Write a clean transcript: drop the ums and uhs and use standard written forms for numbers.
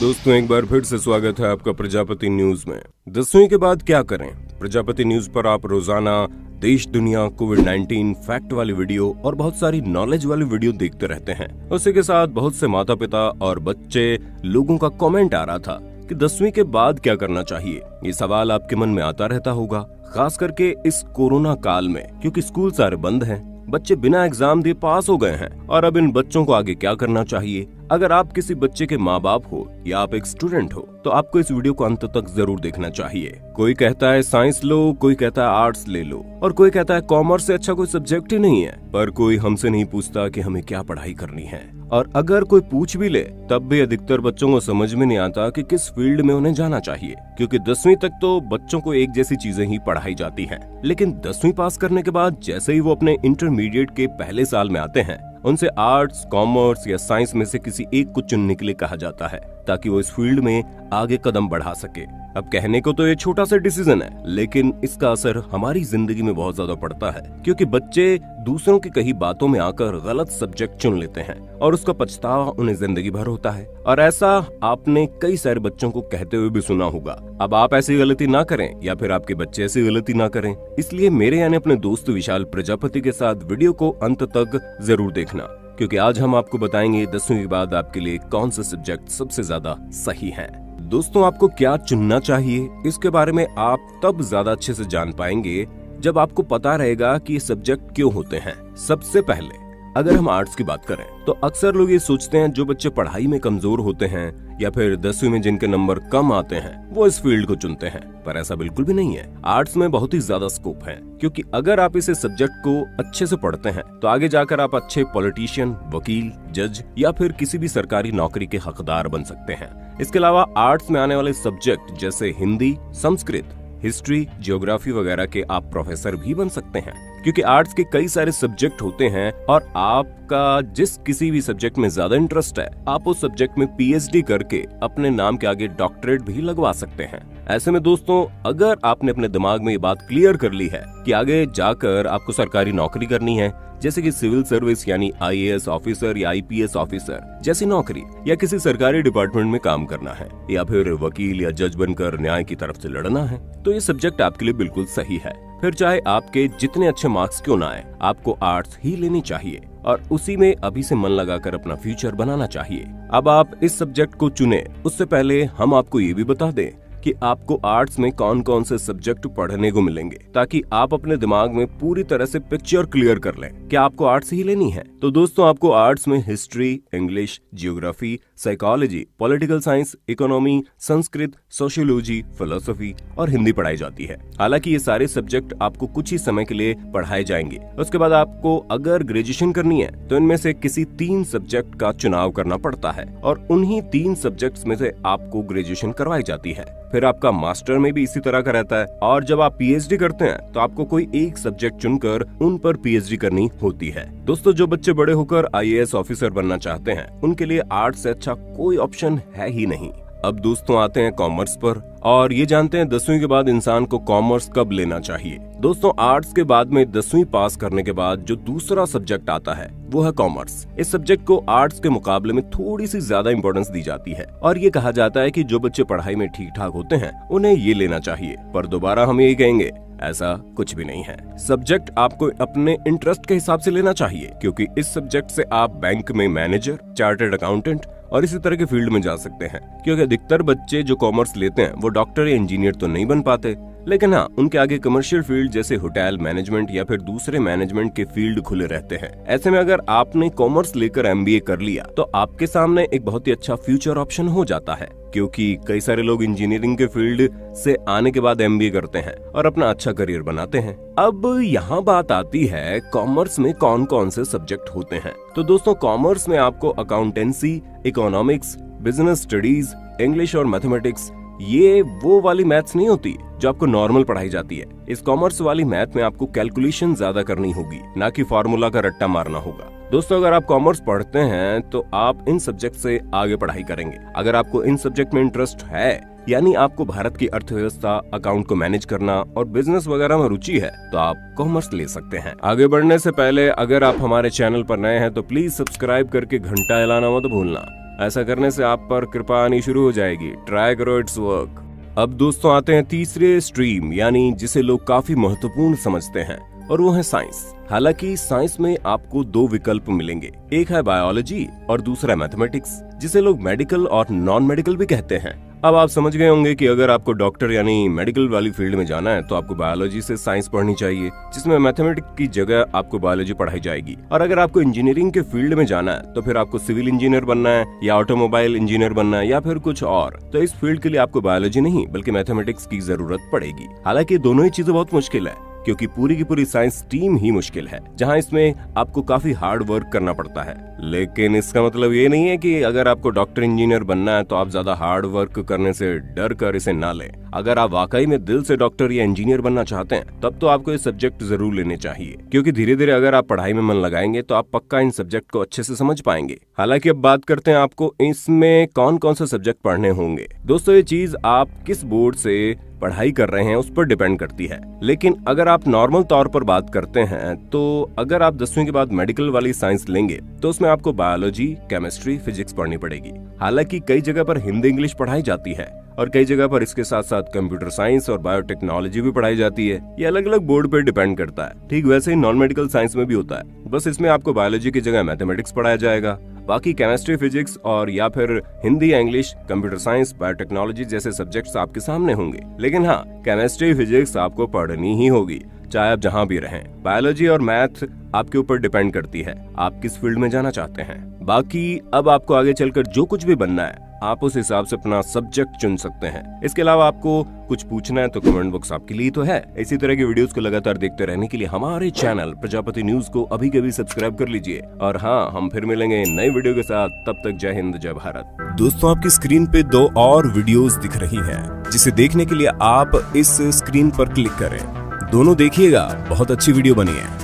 दोस्तों एक बार फिर से स्वागत है आपका प्रजापति न्यूज में। 10वीं के बाद क्या करें? प्रजापति न्यूज पर आप रोजाना देश दुनिया कोविड-19 फैक्ट वाली वीडियो और बहुत सारी नॉलेज वाली वीडियो देखते रहते हैं। उसी के साथ बहुत से माता पिता और बच्चे लोगों का कमेंट आ रहा था कि 10वीं के बाद क्या करना चाहिए। ये सवाल आपके मन में आता रहता होगा, खास करके इस कोरोना काल में, क्योंकि स्कूल सारे बंद हैं, बच्चे बिना एग्जाम दिए पास हो गए हैं और अब इन बच्चों को आगे क्या करना चाहिए। अगर आप किसी बच्चे के माँ बाप हो या आप एक स्टूडेंट हो तो आपको इस वीडियो को अंत तक जरूर देखना चाहिए। कोई कहता है साइंस लो, कोई कहता है आर्ट्स ले लो और कोई कहता है कॉमर्स से अच्छा कोई सब्जेक्ट ही नहीं है। पर कोई हमसे नहीं पूछता कि हमें क्या पढ़ाई करनी है, और अगर कोई पूछ भी ले तब भी अधिकतर बच्चों को समझ में नहीं आता कि किस फील्ड में उन्हें जाना चाहिए, क्योंकि 10वीं तक तो बच्चों को एक जैसी चीजें ही पढ़ाई जाती हैं। लेकिन 10वीं पास करने के बाद जैसे ही वो अपने इंटरमीडिएट के पहले साल में आते हैं, उनसे आर्ट्स, कॉमर्स या साइंस में से किसी एक को चुनने के लिए कहा जाता है ताकि वो इस फील्ड में आगे कदम बढ़ा सके। अब कहने को तो ये छोटा सा डिसीजन है, लेकिन इसका असर हमारी जिंदगी में बहुत ज्यादा पड़ता है, क्योंकि बच्चे दूसरों की कही बातों में आकर गलत सब्जेक्ट चुन लेते हैं और उसका पछतावा उन्हें जिंदगी भर होता है। और ऐसा आपने कई सारे बच्चों को कहते हुए भी सुना होगा। अब आप ऐसी गलती ना करें या फिर आपके बच्चे ऐसी गलती ना करें, इसलिए मेरे यानी अपने दोस्त विशाल प्रजापति के साथ वीडियो को अंत तक जरूर देखना, क्योंकि आज हम आपको बताएंगे 10वीं के बाद आपके लिए कौन सा सब्जेक्ट सबसे ज्यादा सही है। दोस्तों, आपको क्या चुनना चाहिए इसके बारे में आप तब ज्यादा अच्छे से जान पाएंगे जब आपको पता रहेगा कि ये सब्जेक्ट क्यों होते हैं। सबसे पहले अगर हम आर्ट्स की बात करें तो अक्सर लोग ये सोचते हैं जो बच्चे पढ़ाई में कमजोर होते हैं या फिर 10वीं में जिनके नंबर कम आते हैं वो इस फील्ड को चुनते हैं, पर ऐसा बिल्कुल भी नहीं है। आर्ट्स में बहुत ही ज्यादा स्कोप है, क्योंकि अगर आप इस सब्जेक्ट को अच्छे से पढ़ते हैं तो आगे जाकर आप अच्छे पॉलिटिशियन, वकील, जज या फिर किसी भी सरकारी नौकरी के हकदार बन सकते हैं। इसके अलावा आर्ट्स में आने वाले सब्जेक्ट जैसे हिंदी, संस्कृत, हिस्ट्री, ज्योग्राफी वगैरह के आप प्रोफेसर भी बन सकते हैं, क्योंकि आर्ट्स के कई सारे सब्जेक्ट होते हैं और आपका जिस किसी भी सब्जेक्ट में ज्यादा इंटरेस्ट है आप उस सब्जेक्ट में पीएचडी करके अपने नाम के आगे डॉक्टरेट भी लगवा सकते हैं। ऐसे में दोस्तों, अगर आपने अपने दिमाग में ये बात क्लियर कर ली है कि आगे जाकर आपको सरकारी नौकरी करनी है, जैसे कि सिविल सर्विस यानी आईएएस ऑफिसर या आईपीएस ऑफिसर जैसी नौकरी, या किसी सरकारी डिपार्टमेंट में काम करना है, या फिर वकील या जज बनकर न्याय की तरफ से लड़ना है, तो ये सब्जेक्ट आपके लिए बिल्कुल सही है। फिर चाहे आपके जितने अच्छे मार्क्स क्यों ना आए, आपको आर्ट्स ही लेनी चाहिए और उसी में अभी से मन लगाकर अपना फ्यूचर बनाना चाहिए। अब आप इस सब्जेक्ट को चुने उससे पहले हम आपको ये भी बता दें कि आपको आर्ट्स में कौन कौन से सब्जेक्ट पढ़ने को मिलेंगे, ताकि आप अपने दिमाग में पूरी तरह से पिक्चर क्लियर कर लें कि आपको आर्ट्स ही लेनी है। तो दोस्तों, आपको आर्ट्स में history, English, geography, psychology, political science, economy, Sanskrit, sociology, philosophy और हिंदी पढ़ाई जाती है। हालांकि ये सारे सब्जेक्ट आपको कुछ ही समय के लिए पढ़ाए जाएंगे। उसके बाद आपको अगर ग्रेजुएशन करनी है तो इनमें से किसी 3 सब्जेक्ट का चुनाव करना पड़ता है और उन्हीं 3 सब्जेक्ट्स में से आपको ग्रेजुएशन करवाई जाती है। फिर आपका मास्टर में भी इसी तरह का रहता है, और जब आप पीएचडी करते हैं तो आपको कोई एक सब्जेक्ट चुनकर उन पर पीएचडी करनी होती है। दोस्तों, जो बच्चे बड़े होकर आईएएस ऑफिसर बनना चाहते हैं उनके लिए आर्ट्स से अच्छा कोई ऑप्शन है ही नहीं। अब दोस्तों आते हैं कॉमर्स पर और ये जानते हैं 10वीं के बाद इंसान को कॉमर्स कब लेना चाहिए। दोस्तों, आर्ट्स के बाद में 10वीं पास करने के बाद जो दूसरा सब्जेक्ट आता है वो है कॉमर्स। इस सब्जेक्ट को आर्ट्स के मुकाबले में थोड़ी सी ज्यादा इंपॉर्टेंस दी जाती है और ये कहा जाता है कि जो बच्चे पढ़ाई में ठीक ठाक होते हैं उन्हें ये लेना चाहिए। पर दोबारा हम यही कहेंगे, ऐसा कुछ भी नहीं है। सब्जेक्ट आपको अपने इंटरेस्ट के हिसाब से लेना चाहिए, क्योंकि इस सब्जेक्ट से आप बैंक में मैनेजर, चार्टर्ड अकाउंटेंट और इसी तरह के फील्ड में जा सकते हैं। क्योंकि अधिकतर बच्चे जो कॉमर्स लेते हैं वो डॉक्टर या इंजीनियर तो नहीं बन पाते, लेकिन हाँ, उनके आगे कमर्शियल फील्ड जैसे होटल मैनेजमेंट या फिर दूसरे मैनेजमेंट के फील्ड खुले रहते हैं। ऐसे में अगर आपने कॉमर्स लेकर एमबीए कर लिया तो आपके सामने एक बहुत ही अच्छा फ्यूचर ऑप्शन हो जाता है, क्योंकि कई सारे लोग इंजीनियरिंग के फील्ड से आने के बाद एमबीए करते हैं और अपना अच्छा करियर बनाते हैं। अब यहाँ बात आती है कॉमर्स में कौन कौन से सब्जेक्ट होते हैं। तो दोस्तों, कॉमर्स में आपको accountancy, economics, business studies, English और मैथमेटिक्स, ये वो वाली मैथ्स नहीं होती जो आपको नॉर्मल पढ़ाई जाती है। इस कॉमर्स वाली मैथ में आपको कैलकुलेशन ज्यादा करनी होगी, ना कि फार्मूला का रट्टा मारना होगा। दोस्तों, अगर आप कॉमर्स पढ़ते हैं तो आप इन सब्जेक्ट से आगे पढ़ाई करेंगे। अगर आपको इन सब्जेक्ट में इंटरेस्ट है, यानी आपको भारत की अर्थव्यवस्था, अकाउंट को मैनेज करना और बिजनेस वगैरह में रुचि है, तो आप कॉमर्स ले सकते हैं। आगे बढ़ने से पहले अगर आप हमारे चैनल पर नए हैं तो प्लीज सब्सक्राइब करके घंटा हिलाना मत भूलना, ऐसा करने से आप पर कृपा आनी शुरू हो जाएगी। ट्राई करो, इट्स वर्क। अब दोस्तों आते हैं तीसरे स्ट्रीम, यानी जिसे लोग काफी महत्वपूर्ण समझते हैं, और वो है साइंस। हालांकि साइंस में आपको दो विकल्प मिलेंगे, एक है बायोलॉजी और दूसरा मैथमेटिक्स, जिसे लोग मेडिकल और नॉन मेडिकल भी कहते हैं। अब आप समझ गए होंगे कि अगर आपको डॉक्टर यानी मेडिकल वाली फील्ड में जाना है तो आपको बायोलॉजी से साइंस पढ़नी चाहिए, जिसमें मैथमेटिक्स की जगह आपको बायोलॉजी पढ़ाई जाएगी। और अगर आपको इंजीनियरिंग के फील्ड में जाना है तो फिर आपको सिविल इंजीनियर बनना है या ऑटोमोबाइल इंजीनियर बनना है या फिर कुछ और, तो इस फील्ड के लिए आपको बायोलॉजी नहीं बल्कि मैथमेटिक्स की जरूरत पड़ेगी। हालांकि दोनों ही चीजें बहुत मुश्किल है, क्योंकि पूरी की पूरी साइंस टीम ही मुश्किल है, जहां इसमें आपको काफी हार्ड वर्क करना पड़ता है। लेकिन इसका मतलब ये नहीं है कि अगर आपको डॉक्टर इंजीनियर बनना है तो आप ज्यादा हार्ड वर्क करने से डर कर इसे ना लें। अगर आप वाकई में दिल से डॉक्टर या इंजीनियर बनना चाहते हैं तब तो आपको ये सब्जेक्ट जरूर लेने चाहिए, क्योंकि धीरे धीरे अगर आप पढ़ाई में मन लगाएंगे तो आप पक्का इन सब्जेक्ट को अच्छे से समझ पाएंगे। हालांकि अब बात करते हैं आपको इसमें कौन कौन से सब्जेक्ट पढ़ने होंगे। दोस्तों ये चीज आप किस बोर्ड से पढ़ाई कर रहे हैं उस पर डिपेंड करती है, लेकिन अगर आप नॉर्मल तौर पर बात करते हैं तो अगर आप 10वीं के बाद मेडिकल वाली साइंस लेंगे तो उसमें आपको बायोलॉजी, केमिस्ट्री, फिजिक्स पढ़नी पड़ेगी। हालांकि कई जगह पर हिंदी इंग्लिश पढ़ाई जाती है और कई जगह पर इसके साथ साथ कंप्यूटर साइंस और बायोटेक्नोलॉजी भी पढ़ाई जाती है। ये अलग अलग बोर्ड पर डिपेंड करता है। ठीक वैसे ही नॉन मेडिकल साइंस में भी होता है, बस इसमें आपको बायोलॉजी की जगह मैथमेटिक्स पढ़ाया जाएगा। बाकी केमिस्ट्री, फिजिक्स और या फिर हिंदी या इंग्लिश, कंप्यूटर साइंस, बायोटेक्नोलॉजी जैसे सब्जेक्ट्स आपके सामने होंगे। लेकिन हाँ, केमिस्ट्री, फिजिक्स आपको पढ़नी ही होगी, चाहे आप जहाँ भी रहें। बायोलॉजी और मैथ आपके ऊपर डिपेंड करती है आप किस फील्ड में जाना चाहते हैं। बाकी अब आपको आगे चलकर जो कुछ भी बनना है आप उस हिसाब से अपना सब्जेक्ट चुन सकते हैं। इसके अलावा आपको कुछ पूछना है तो कमेंट बॉक्स आपके लिए तो है। इसी तरह की वीडियोस को लगातार देखते रहने के लिए हमारे चैनल प्रजापति न्यूज को अभी के अभी सब्सक्राइब कर लीजिए। और हाँ, हम फिर मिलेंगे नई वीडियो के साथ। तब तक जय हिंद, जय भारत। दोस्तों आपकी स्क्रीन पे दो और वीडियोस दिख रही हैं, जिसे देखने के लिए आप इस स्क्रीन पर क्लिक करें। दोनों देखिएगा, बहुत अच्छी वीडियो बनी है।